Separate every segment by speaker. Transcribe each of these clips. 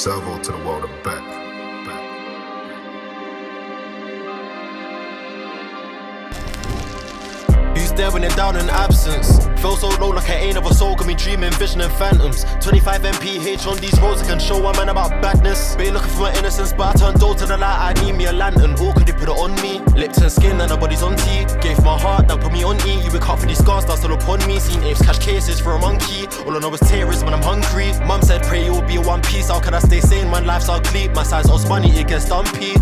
Speaker 1: Servo to the world and back.
Speaker 2: Who's there when they're down in absence? Feel so low like I ain't ever soul. Got me dreaming, visioning phantoms. 25 mph on these roads, I can show a man about badness. Been looking for my innocence, but I turned door to the light. I need me a lantern. Or could they put it on me? Lips and skin and nobody's on tea. Gave my heart, now put me on E. You wake up for these scars, that's all upon me. Seen apes cash cases for a monkey. All I know is tears when I'm hungry. Mum said pray it will be a one piece. How can I stay sane? My life's ugly. My size us money, it gets dumpy.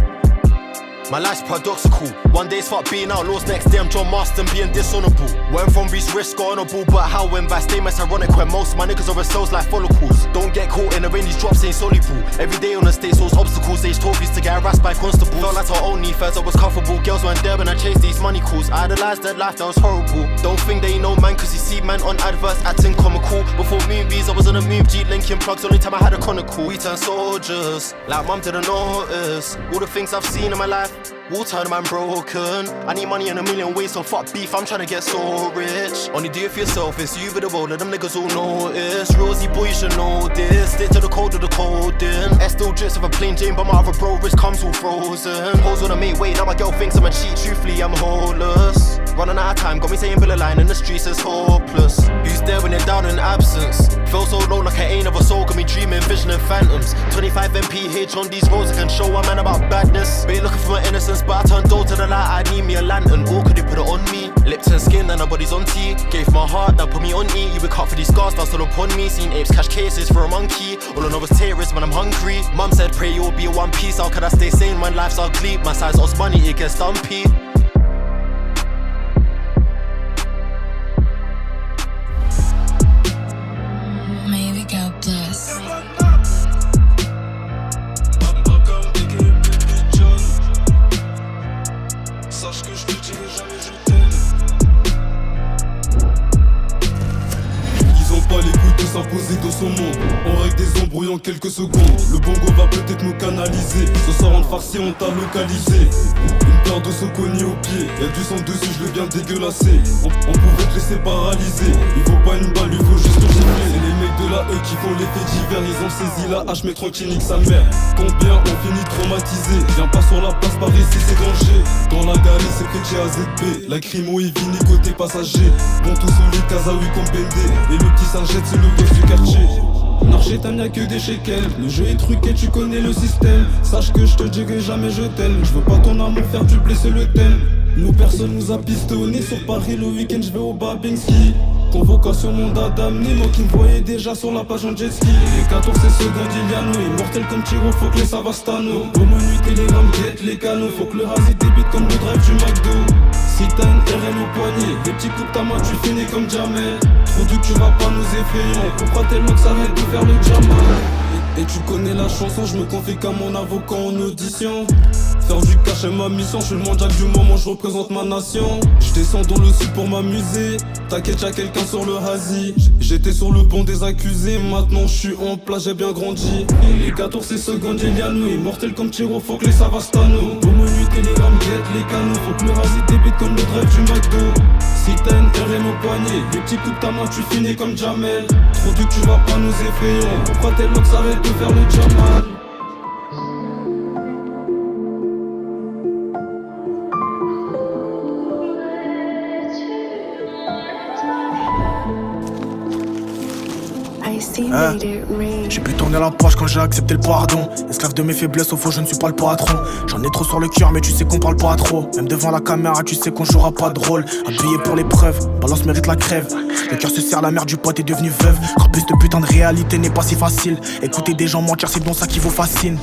Speaker 2: My life's paradoxical. One day's fuck being outlaws, next day I'm John Marston being dishonorable. Went from Reese risk honorable, but how when by stay mess ironic when most my niggas are cells like follicles. Don't get caught in the rain, these drops ain't soluble. Every day on the state source obstacles, stage trophies to get harassed by constables. Felt like our only first I was comfortable. Girls weren't there when I chased these money calls. I idolized that life that was horrible. Don't think they know man, cause you see man on adverts acting comical. Before movies I was on a move, G linking plugs, only time I had a chronicle. We turned soldiers, like mum didn't notice. All the things I've seen in my life will turn man broken. I need money in a million ways, so fuck beef, I'm tryna get so rich. Only do it for yourself, it's you with the world, let them niggas all notice. Rosy boy, you should know this. Stick to the code of the coding. S still drips of a plain Jane, but my other bro wrist comes all frozen. Hoes wanna make weight, now my girl thinks I'm a cheat. Truthfully, I'm holeless. Running out of time, got me saying bill a line in the streets is hopeless. Who's there when they're down in absence? Feel so low like I ain't ever soul, got me dreaming, visioning phantoms. 25 mph on these roads, I can show a man about badness. Been looking for my innocence, but I turned door to the light, I need me a lantern. Or could they put it on me? Lips and skin and nobody's on tea. Gave my heart, now put me on E. You wake up for these scars, that's all upon me. Seen apes cash cases for a monkey. All I know is tears when I'm hungry. Mum said pray it will be a one piece. How can I stay sane? My life's ugly. My size us money, it gets dumpy.
Speaker 3: Maybe God bless.
Speaker 4: Sache que je te dirai jamais je t'aime. Ils ont pas les couilles de s'imposer dans son monde. On règle des embrouilles en quelques secondes. Le bongo va peut-être nous canaliser. Ce soir en farci on t'a localisé. Une paire de se cogner au pied. Y'a du sang dessus, je le viens dégueulasser. On pouvait te laisser paralyser. Il faut pas une balle, il faut juste le gifler. C'est les mecs de la E qui font l'effet divers. Ils ont saisi la hache mais tranquille nique sa mère. Combien on finit traumatisé. Viens pas sur la place par ici c'est danger. Dans la gare c'est Fetché AZB. La crimo est vini côté passager. Bon tout solide Kazaoui comme Bendé. Et le petit Saint-Jette c'est le boss du quartier. Narchetan y'a que des shekels. Le jeu est truqué, tu connais le système. Sache que je te dirai jamais je t'aime. Je veux pas ton amour faire du blé, c'est le thème. Nous personne nous a pistonné. Sur Paris le week-end je vais au Babinski. Convocation mon dada moi qui me voyait déjà sur la page en jet ski. Les 14 c'est secondes Iliano. Immortel comme Tiro, faut que les Savastano. Au menu télégramme, guette les canaux. Faut que le Razi débite comme le drive du McDo. Si t'as une RN au poignet, des petits coups de ta main tu finis comme jamais. Trop dur tu vas pas nous effrayer. Pourquoi tellement que ça arrête de faire le diamant. Et tu connais la chanson, je me confie qu'à mon avocat en audition. Faire du cash est ma mission, je suis le mondial du moment, je représente ma nation. Je descends dans le sud pour m'amuser. T'inquiète, y'a quelqu'un sur le hasi. J'étais sur le banc des accusés, maintenant je suis en place, j'ai bien grandi. Les 14 c'est secondes, Iliano. Immortel comme Tiro, faut que les Savastano. Au menu télégramme, guette les canaux. Faut que le Razi débite comme le drive du McDo. Si t'as une RN au poignet, des petits coups de ta main, tu finis comme Jamel. Trop dur, tu vas pas nous effrayer. Pourquoi tes locks arrêtent de faire le Jamal?
Speaker 5: J'ai pu tourner la page quand j'ai accepté le pardon. Esclave de mes faiblesses, au fond je ne suis pas le patron. J'en ai trop sur le cœur mais tu sais qu'on parle pas trop. Même devant la caméra tu sais qu'on jouera pas de rôle. Habillé pour l'épreuve, balance mérite la crève. Le cœur se serre, la mère du pote est devenue veuve. Car cette putain de réalité n'est pas si facile. Écouter des gens mentir c'est donc ça qui vous fascine.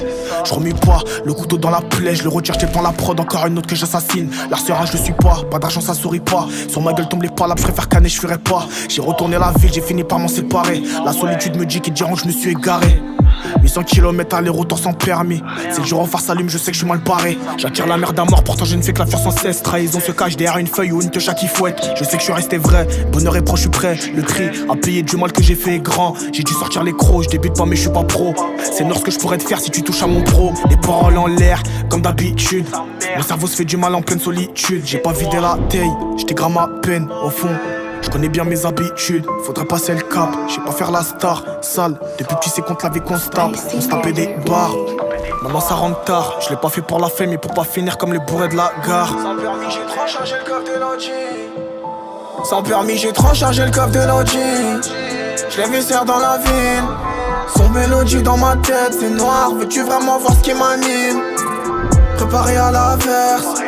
Speaker 5: Je remue pas, le couteau dans la plaie. Je le retire, je prends la prod, encore une autre que j'assassine. L'arcera je le suis pas d'argent ça sourit pas. Sur ma gueule tombe les palabres, je préfère canner, je fuirai pas. J'ai retourné la ville, j'ai fini par m'en séparer. La solitude me dit qu'ils diront que je me suis égaré. 800 km aller-retour sans permis. Si le jour en face s'allume, je sais que je suis mal barré. J'attire la merde à mort, pourtant je ne fais que la fuir sans cesse. Trahison se cache derrière une feuille ou une techa qui fouette. Je sais que je suis resté vrai, bonheur est proche, je suis prêt. Le cri a payé du mal que j'ai fait est grand. J'ai dû sortir les crocs, je débute pas mais je suis pas pro. C'est nord ce que je pourrais te faire si tu touches à mon pro. Les paroles en l'air, comme d'habitude. Mon cerveau se fait du mal en pleine solitude. J'ai pas vidé la taille, j'étais grave ma peine au fond. Je connais bien mes habitudes, faudrait passer le cap. J'sais pas faire la star, sale. Depuis petit c'est contre la vie qu'on se tape. On se tapait des barres. Maintenant ça rentre tard. Je l'ai pas fait pour la fame mais pour pas finir comme les bourrés de la gare. Sans permis j'ai trop chargé le coffre de l'OG. Sans permis j'ai trop chargé le coffre de l'OG. Je l'ai vu serre dans la ville. Son mélodie dans ma tête c'est noir. Veux-tu vraiment voir ce qui m'anime? Préparé à l'averse.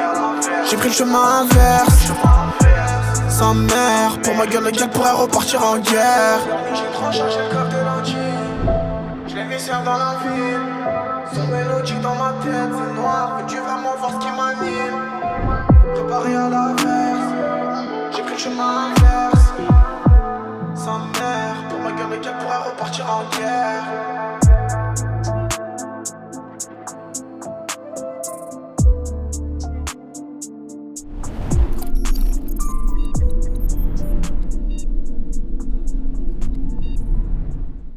Speaker 5: J'ai pris le chemin inverse. Sa mère, pour ma gueule le gars pourrait repartir en guerre. J'ai trop chargé le coffre de l'OG. Je l'ai vu serre dans la ville. Son mélodie dans ma tête c'est noir. Veux-tu vraiment voir ce qui m'anime? Préparé à l'averse. J'ai pris le chemin inverse.